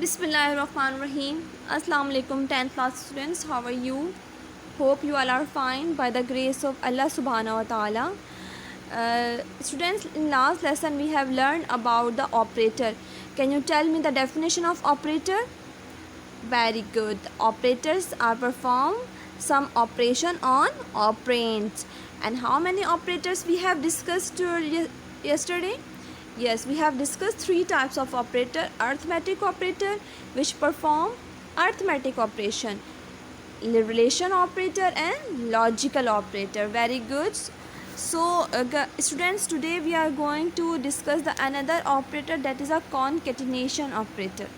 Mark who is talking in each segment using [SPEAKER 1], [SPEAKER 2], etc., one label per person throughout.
[SPEAKER 1] Bismillahirrahmanirrahim. Assalamu alaikum 10th class students. How are you? Hope you all are fine by the grace of Allah subhanahu wa ta'ala. Students, in last lesson we have learned about the operator. Can you tell me the definition of operator? Very good. Operators are perform some operation on operands. And how many operators we have discussed yesterday? Yes, we have discussed three types of operator: arithmetic operator, which perform arithmetic operation, relation operator, and logical operator. Very good. So students, today we are going to discuss the another operator, that is a concatenation operator.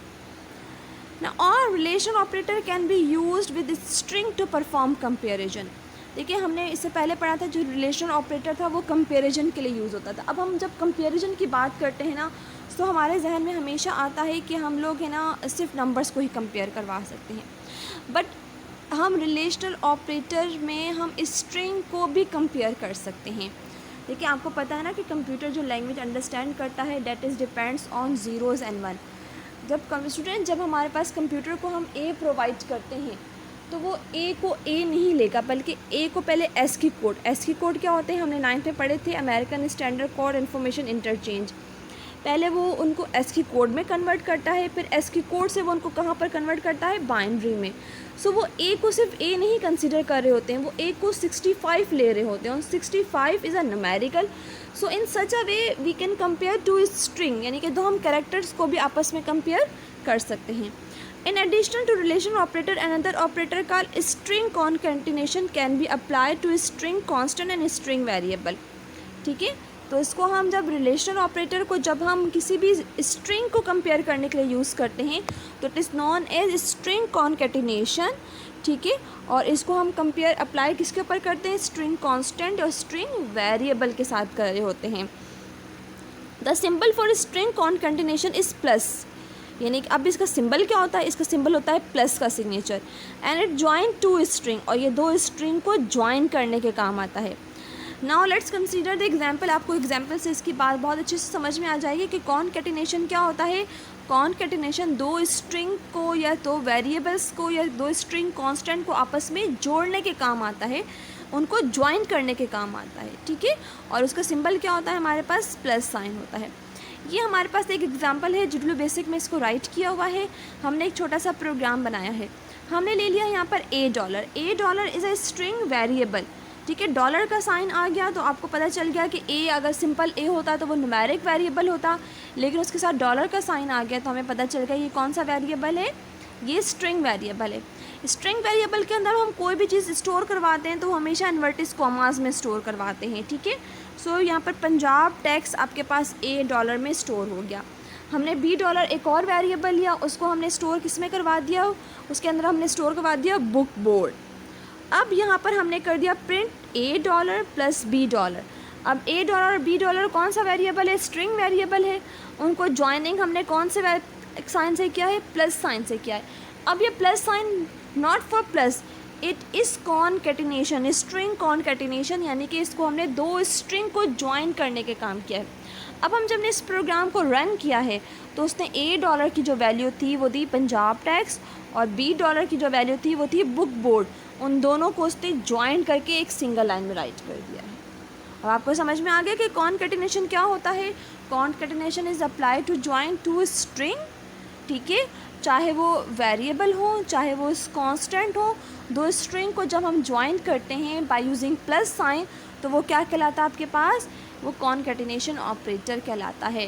[SPEAKER 1] Now, our relation operator can be used with string to perform comparison. देखिए, हमने इससे पहले पढ़ा था जो relation operator था वो comparison के लिए यूज़ होता था. अब हम जब कंपैरिजन की बात करते हैं ना, तो हमारे जहन में हमेशा आता है कि हम लोग है ना सिर्फ नंबर्स को ही कंपेयर करवा सकते हैं. बट हम रिलेशनल ऑपरेटर में हम स्ट्रिंग को भी कंपेयर कर सकते हैं. देखिए, आपको पता है ना कि कंप्यूटर जो लैंग्वेज अंडरस्टैंड करता है that is depends on zeros and one. जब हमारे पास कंप्यूटर को हम ए प्रोवाइड करते हैं तो वो ए को ए नहीं लेगा, बल्कि ए को पहले एस की कोड क्या होते हैं हमने 9th में पढ़े थे, American standard code information interchange. पहले वो उनको एस की कोड में कन्वर्ट करता है, फिर एस की कोड से वो उनको कहाँ पर कन्वर्ट करता है, बाइनरी में. सो वो ए को सिर्फ ए नहीं कंसिडर कर रहे होते हैं, वो ए को 65 ले रहे होते हैं. 65 is a numerical. So in such a way we can compare two string, यानी कि दो हम कैरेक्टर्स को भी आपस में कंपेयर कर सकते हैं. In addition to relation operator, another operator called string concatenation can be applied to string constant and string variable. ठीक है, तो इसको हम जब रिलेशनल ऑपरेटर को जब हम किसी भी स्ट्रिंग को कंपेयर करने के लिए यूज़ करते हैं तो it is known as string concatenation. ठीक है, और इसको हम कंपेयर अप्लाई किसके ऊपर करते हैं, स्ट्रिंग कांस्टेंट और स्ट्रिंग वेरिएबल के साथ कर रहे होते हैं. The symbol for string concatenation is plus, यानी कि अब इसका सिंबल क्या होता है, इसका सिंबल होता है प्लस का signature. And it join two string, और ये दो स्ट्रिंग को ज्वाइन करने के काम आता है. Now let's consider the example. आपको एग्जांपल से इसकी बात बहुत अच्छे से समझ में आ जाएगी कि कॉन्केटिनेशन क्या होता है. कॉन्केटिनेशन दो स्ट्रिंग को या दो वेरिएबल्स को या दो स्ट्रिंग कांस्टेंट को आपस में जोड़ने के काम आता है, उनको ज्वाइन करने के काम आता है. ठीक है, और उसका सिंबल क्या होता है, हमारे पास प्लस साइन होता है. ये हमारे पास एक एग्जांपल है, जुडलू बेसिक में इसको राइट किया हुआ है. हमने एक छोटा सा प्रोग्राम बनाया है. हमने ले लिया यहाँ पर $. $. Is a string variable. ठीक है, डॉलर का साइन आ गया तो आपको पता चल गया कि ए अगर सिंपल ए होता तो वो न्यूमेरिक वेरिएबल होता, लेकिन उसके साथ डॉलर का साइन आ गया तो हमें पता चल गया ये कौन सा वेरिएबल है, ये स्ट्रिंग वेरिएबल है. स्ट्रिंग वेरिएबल के अंदर हम कोई भी चीज़ स्टोर करवाते हैं तो हमेशा इन्वर्टिस कॉमास में स्टोर करवाते हैं. ठीक है, सो यहाँ पर पंजाब टैक्स आपके पास $. में स्टोर हो गया. हमने $. एक और वेरिएबल लिया, उसको हमने स्टोर किस में करवा दिया, उसके अंदर हमने स्टोर करवा दिया बुक बोर्ड. अब यहाँ पर हमने कर दिया प्रिंट $+ प्लस $. अब $. और $. कौन सा वेरिएबल है, स्ट्रिंग वेरिएबल है. उनको ज्वाइनिंग हमने कौन से साइन से किया है, प्लस साइन से किया है. अब ये plus sign not for plus, it is concatenation, string concatenation, यानी कि इसको हमने दो स्ट्रिंग को ज्वाइन करने के काम किया है. अब हम जब ने इस प्रोग्राम को रन किया है तो उसने $. की जो वैल्यू थी वो थी पंजाब टैक्स, और $. की जो वैल्यू थी वो थी बुक बोर्ड. उन दोनों को उसने ज्वाइन करके एक सिंगल लाइन में राइट कर दिया है. अब आपको समझ में आ गया कि कॉन्केटिनेशन क्या होता है. Concatenation is apply to join two string. ठीक है, चाहे वो वेरिएबल हो चाहे वो कांस्टेंट हो, दो स्ट्रिंग को जब हम ज्वाइन करते हैं बाय यूजिंग प्लस साइन तो वो क्या कहलाता है आपके पास, वो कॉन्केटिनेशन ऑपरेटर कहलाता है.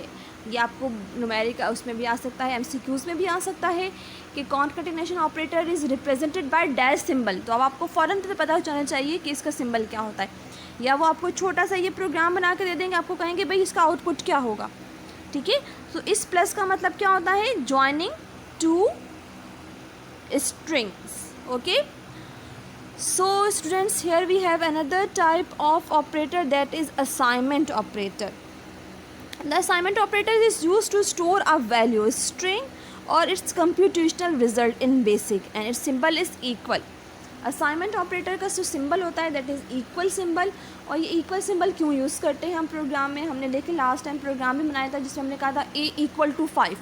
[SPEAKER 1] ये आपको न्यूमेरिक उसमें भी आ सकता है, MCQs में भी आ सकता है कि concatenation operator is represented by dash symbol. तो अब आपको फ़ौरन से पता चलना चाहिए कि इसका सिंबल क्या होता है, या वो आपको छोटा सा ये प्रोग्राम बना के दे देंगे, आपको कहेंगे भाई इसका आउटपुट क्या होगा. ठीक है, तो इस प्लस का मतलब क्या होता है, joining two strings. Okay, so students, here we have another type of operator, that is assignment operator. The assignment operator is used to store a value, string or its computational result in basic, and its symbol is equal. Assignment operator का जो symbol होता है that is equal symbol. और ये equal symbol क्यों use करते हैं हम प्रोग्राम में, हमने लेकिन लास्ट टाइम प्रोग्राम भी बनाया था जिसमें हमने कहा था A = 5,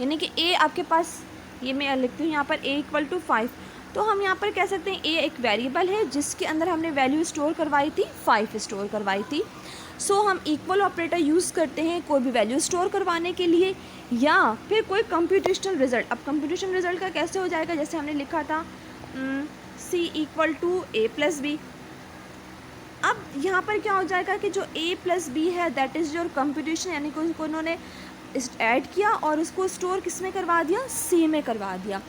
[SPEAKER 1] यानी कि ए आपके पास, ये मैं लिखती हूँ यहाँ पर ए इक्वल टू 5, तो हम यहाँ पर कह सकते हैं ए एक वेरिएबल है जिसके अंदर हमने वैल्यू स्टोर करवाई थी, 5 स्टोर करवाई थी। सो हम इक्वल ऑपरेटर यूज़ करते हैं कोई भी वैल्यू स्टोर करवाने के लिए, या फिर कोई कंप्यूटेशनल रिजल्ट। अब कंप्यूटेशनल रिजल्ट का कैसे हो जाएगा, जैसे हमने लिखा था C equal to A plus B. अब यहाँ पर क्या हो जाएगा कि जो a प्लस बी है दैट इज़ योर कंप्यूटेशन, यानी कि उसको उन्होंने ऐड किया और उसको स्टोर किस में करवा दिया, c में करवा दिया।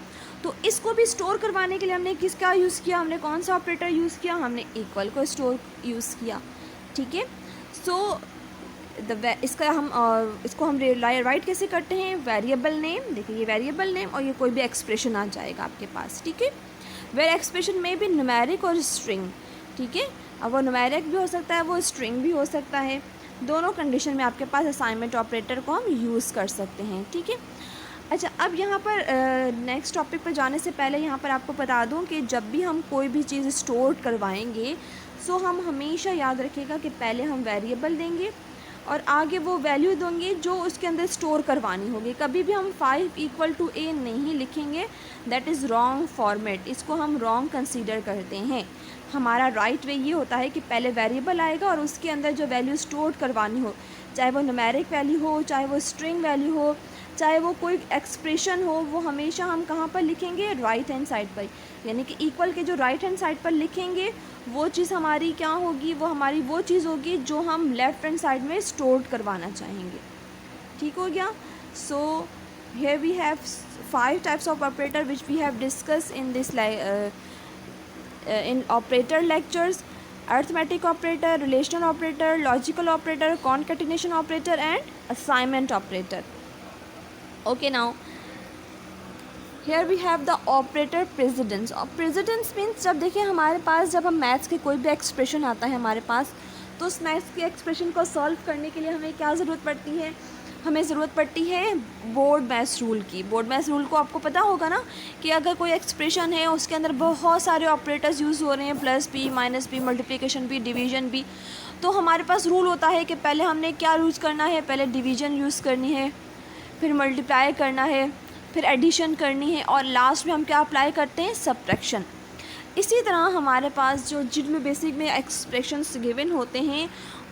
[SPEAKER 1] तो इसको भी स्टोर करवाने के लिए हमने किसका यूज़ किया, हमने कौन सा ऑपरेटर यूज़ किया, हमने इक्वल को स्टोर यूज़ किया। ठीक है, सो इसको हम राइट कैसे करते हैं, वेरिएबल नेम, देखिए ये वेरिएबल नेम और ये कोई भी एक्सप्रेशन आ जाएगा आपके पास। ठीक है, वेर एक्सप्रेशन में भी न्यूमेरिक और स्ट्रिंग। ठीक है, अब वो न्यूमेरिक भी हो सकता है, वो स्ट्रिंग भी हो सकता है, दोनों कंडीशन में आपके पास असाइनमेंट ऑपरेटर को हम यूज़ कर सकते हैं। ठीक है, अच्छा अब यहाँ पर नेक्स्ट टॉपिक पर जाने से पहले यहाँ पर आपको बता दूँ कि जब भी हम कोई भी चीज़ स्टोर करवाएंगे सो हम हमेशा याद रखिएगा कि पहले हम वेरिएबल देंगे और आगे वो वैल्यू देंगे जो उसके अंदर स्टोर करवानी होगी। कभी भी हम 5 इक्वल टू ए नहीं लिखेंगे, दैट इज़ रॉन्ग फॉर्मेट, इसको हम रॉन्ग कंसीडर करते हैं। हमारा राइट वे ये होता है कि पहले वेरिएबल आएगा और उसके अंदर जो वैल्यू स्टोर करवानी हो, चाहे वो न्यूमेरिक वैल्यू हो, चाहे वो स्ट्रिंग वैल्यू हो, चाहे वो कोई एक्सप्रेशन हो, वो हमेशा हम कहाँ पर लिखेंगे, राइट हैंड साइड पर। यानी कि इक्वल के जो राइट हैंड साइड पर लिखेंगे वो चीज़ हमारी क्या होगी, वो हमारी वो चीज़ होगी जो हम लेफ़्ट हैंड साइड में स्टोर करवाना चाहेंगे। ठीक हो गया। So here we have 5 types of operator which we have discuss in this in operator lectures: arithmetic operator, relational operator, logical operator, concatenation operator and assignment operator. Okay, now here we have the operator precedence. Precedence means जब देखिए हमारे पास, जब हम maths के कोई भी expression आता है हमारे पास, तो उस मैथ्स के एक्सप्रेशन को सॉल्व करने के लिए हमें क्या ज़रूरत पड़ती है, हमें ज़रूरत पड़ती है बोर्ड मैथ्स रूल की। बोर्ड मैथ्स रूल को आपको पता होगा ना कि अगर कोई एक्सप्रेशन है उसके अंदर बहुत सारे ऑपरेटर्स यूज़ हो रहे हैं, plus B, minus B, multiplication B, division B, तो हमारे पास रूल होता है कि पहले हमने क्या यूज़ करना है, पहले डिवीजन यूज़ करनी है, फिर मल्टीप्लाई करना है, फिर एडिशन करनी है और लास्ट में हम क्या अप्लाई करते हैं, सब्ट्रैक्शन। इसी तरह हमारे पास जो जिनमें बेसिक में एक्सप्रेशंस गिवन होते हैं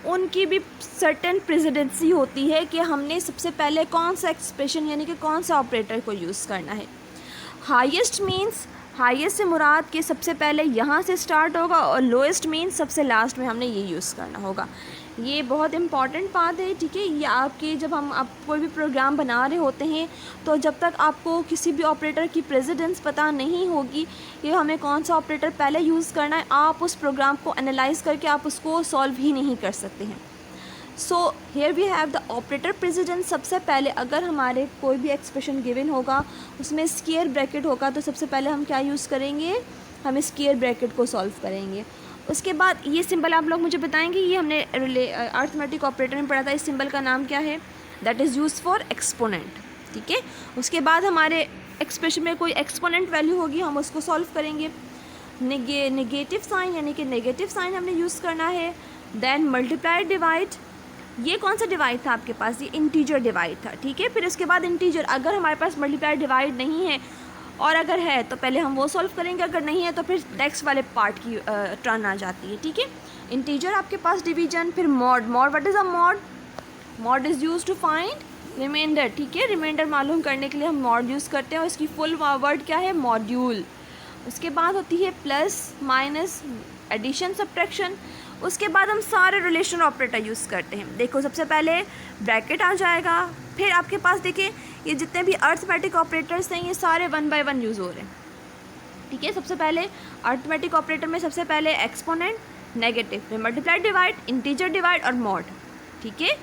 [SPEAKER 1] उनकी भी सर्टेन प्रेसिडेंसी होती है कि हमने सबसे पहले कौन सा एक्सप्रेशन यानी कि कौन सा ऑपरेटर को यूज़ करना है। हाईएस्ट मीन्स, हाईएस्ट से मुराद के सबसे पहले यहाँ से स्टार्ट होगा और लोएस्ट मीन्स सबसे लास्ट में हमने ये यूज़ करना होगा। ये बहुत इंपॉर्टेंट बात है। ठीक है, ये आपके जब हम आप कोई भी प्रोग्राम बना रहे होते हैं तो जब तक आपको किसी भी ऑपरेटर की प्रेसिडेंस पता नहीं होगी कि हमें कौन सा ऑपरेटर पहले यूज़ करना है, आप उस प्रोग्राम को एनालाइज करके आप उसको सॉल्व ही नहीं कर सकते हैं। So here we have the operator precedence. सबसे पहले अगर हमारे कोई भी एक्सप्रेशन गिवन होगा उसमें स्क्वायर ब्रैकेट होगा तो सबसे पहले हम क्या यूज़ करेंगे, हम स्क्वायर ब्रैकेट को सॉल्व करेंगे। उसके बाद ये सिंबल आप लोग मुझे बताएंगे, ये हमने अरिथमेटिक ऑपरेटर में पढ़ा था, इस सिंबल का नाम क्या है, that is use for exponent. ठीक है, उसके बाद हमारे एक्सप्रेशन में कोई एक्सपोनेंट वैल्यू होगी हम उसको सॉल्व करेंगे। नेगेटिव साइन यानी कि नेगेटिव साइन हमने यूज़ करना है। देन मल्टीप्लाई डिवाइड, ये कौन सा डिवाइड था आपके पास, ये इंटीजर डिवाइड था। ठीक है, फिर उसके बाद इंटीजर, अगर हमारे पास मल्टीप्लाई डिवाइड नहीं है और अगर है तो पहले हम वो सॉल्व करेंगे, अगर नहीं है तो फिर नेक्स्ट वाले पार्ट की टर्न आ जाती है। ठीक है, इंटीजर आपके पास डिवीजन, फिर mod. Mod, what is a mod, mod is use to find remainder. ठीक है, रिमाइंडर मालूम करने के लिए हम मॉड यूज़ करते हैं और इसकी फुल वर्ड क्या है, मॉड्यूल। उसके बाद होती है प्लस, माइनस, एडिशन, सब्ट्रैक्शन। उसके बाद हम सारे रिलेशन ऑपरेटर यूज़ करते हैं। देखो सबसे पहले ब्रैकेट आ जाएगा, फिर आपके पास देखिए ये जितने भी अरिथमेटिक ऑपरेटर्स हैं ये सारे 1 बाय 1 यूज़ हो रहे हैं। ठीक है, सबसे पहले अरिथमेटिक ऑपरेटर में सबसे पहले एक्सपोनेंट, नेगेटिव, फिर मल्टीप्लाई डिवाइड, इंटीजर डिवाइड और मॉड। ठीक है,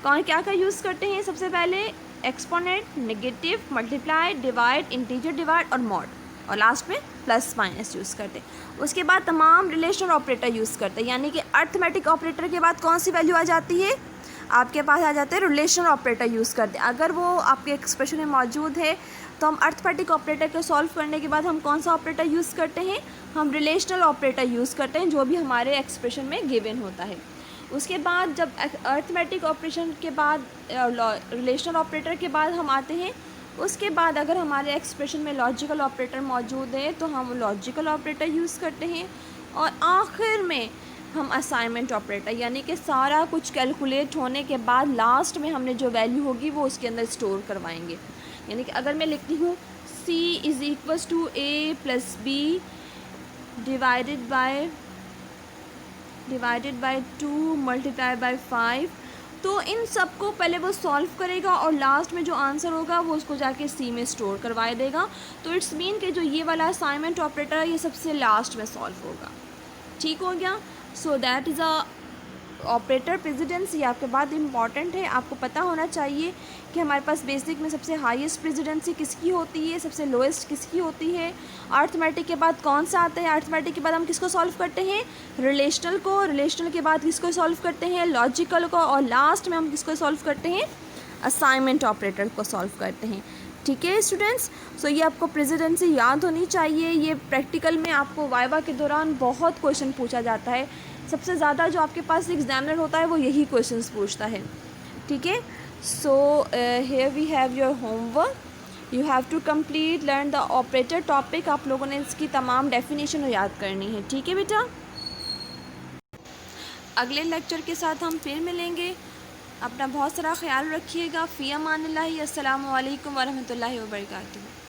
[SPEAKER 1] कौन क्या क्या यूज़ करते हैं, सबसे पहले exponent, negative, multiply, divide, integer divide और मॉड, और लास्ट में प्लस माइनस यूज़ करते हैं। उसके बाद तमाम रिलेशनल ऑपरेटर यूज़ करते हैं, यानी कि अरिथमेटिक ऑपरेटर के बाद कौन सी वैल्यू आ जाती है, आपके पास आ जाते हैं रिलेशनल ऑपरेटर यूज़ करते हैं। अगर वो आपके एक्सप्रेशन में मौजूद है तो हम अरिथमेटिक ऑपरेटर को सॉल्व करने के बाद हम कौन सा ऑपरेटर यूज़ करते हैं, हम रिलेशनल ऑपरेटर यूज़ करते हैं जो भी हमारे एक्सप्रेशन में गिवन होता है। उसके बाद जब अरिथमेटिक ऑपरेशन के बाद रिलेशनल ऑपरेटर के बाद हम आते हैं उसके बाद अगर हमारे एक्सप्रेशन में लॉजिकल ऑपरेटर मौजूद है तो हम लॉजिकल ऑपरेटर यूज़ करते हैं। और आखिर में हम असाइनमेंट ऑपरेटर, यानी कि सारा कुछ कैलकुलेट होने के बाद लास्ट में हमने जो वैल्यू होगी वो उसके अंदर स्टोर करवाएंगे। यानी कि अगर मैं लिखती हूँ C is equals to A plus B divided by 2 multiply by 5, तो इन सब को पहले वो सॉल्व करेगा और लास्ट में जो आंसर होगा वो उसको जाके सी में स्टोर करवा देगा। तो इट्स मीन कि जो ये वाला असाइनमेंट ऑपरेटर है ये सबसे लास्ट में सॉल्व होगा। ठीक हो गया। So that is a operator precedence. ये आपके बाद इम्पॉर्टेंट है, आपको पता होना चाहिए कि हमारे पास बेसिक में सबसे हाईएस्ट प्रेसिडेंसी किसकी होती है, सबसे लोएस्ट किसकी होती है, अर्थमेटिक के बाद कौन सा आता है, अर्थमेटिक के बाद हम किसको सॉल्व करते हैं, रिलेशनल को, रिलेशनल के बाद किसको सॉल्व करते हैं, लॉजिकल को, और लास्ट में हम किसको सॉल्व करते हैं, असाइनमेंट ऑपरेटर को सॉल्व करते हैं। ठीक है स्टूडेंट्स, सो ये आपको प्रेसिडेंसी याद होनी चाहिए। ये प्रैक्टिकल में आपको वाइवा के दौरान बहुत क्वेश्चन पूछा जाता है। सबसे ज़्यादा जो आपके पास एग्जामिनर होता है वो यही क्वेश्चंस पूछता है। ठीक है, so here we have your homework, you have to complete learn the operator topic. आप लोगों ने इसकी तमाम डेफिनेशन याद करनी है। ठीक है बेटा, अगले लेक्चर के साथ हम फिर मिलेंगे। अपना बहुत सारा ख्याल रखिएगा। फ़ी अमानिल्लाहि, अस्सलामु अलैकुम वरहमतुल्लाहि वबरकातुहू।